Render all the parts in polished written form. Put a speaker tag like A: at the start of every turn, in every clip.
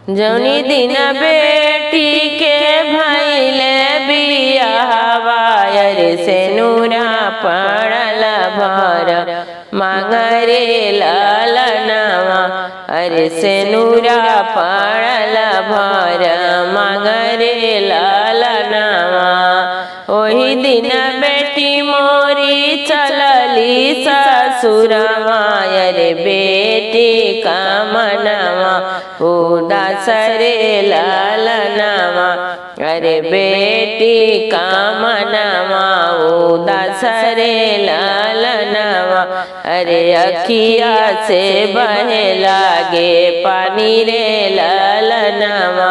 A: जौनी दिन बेटी के भइले बियाहवा अरे से नूरा पड़ल भर मांगरे लालनवा अरे से नूरा पड़ल भर मांगरे लालनवा। ओही दिन बेटी मोरी चलली ससुरवा अरे बेटी का मनवा उदास रे लालनवा अरे बेटी का मनवा उदास रे लालनवा। अरे अखिया से बहे लागे पानी रे लालनवा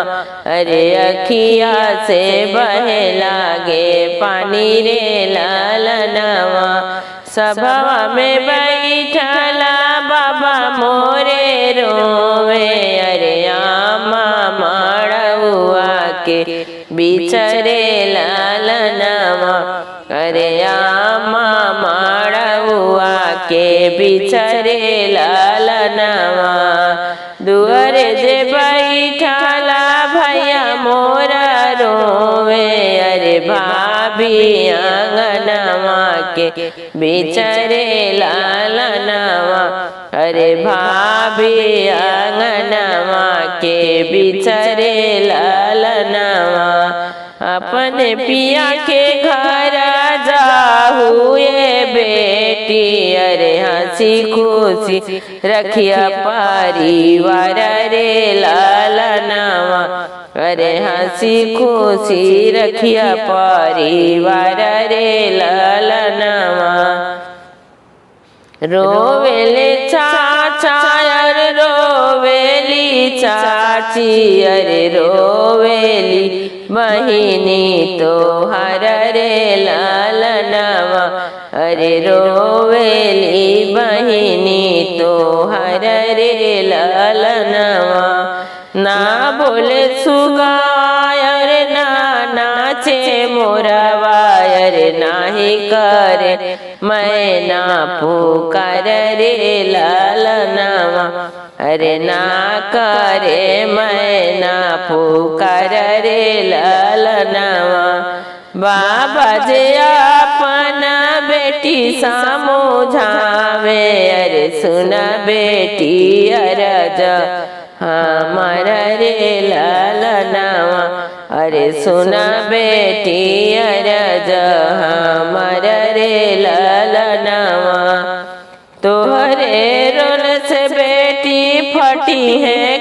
A: अरे अखिया से बहे लागे पानी रे लालनवा। सभवा में बैठला बाबा मोरे रोवे अरे आमा मड़उआ के बिचरे लालनवा अरे आमा मड़उआ के बिचरे लालनवा। दुआरे जे बैठला भैया मोरा रोवे अरे भाभी आंगनवा के बिचरे लालनवा अरे भाभी आंगनवा के बिचरे लालनवा। अपने पिया के घर जाहू ये बेटी अरे हंसी खुशी रखिया परिवार रे लालनवा अरे हंसी खुशी रखिया परिवार रे लालनवा। रोवेले चाचा अरे रोवेली चाची अरे रोवेली बहिनी तोहर रे लालनवा अरे रोवेली बहिनी तोहर रे लालनवा। ना बोले सुगायर ना नाचे मोरवा अरे नाही करे मैना पुकार रे लालनवा अरे ना करे मैना पुकार रे लालनवा। बाबा जे अपना बेटी समझावे अरे सुन बेटी अरज हमार रे लालनवा अरे सुन बेटी अरज हमार रे लालनवा। तोहरे रोल से बेटी फटी है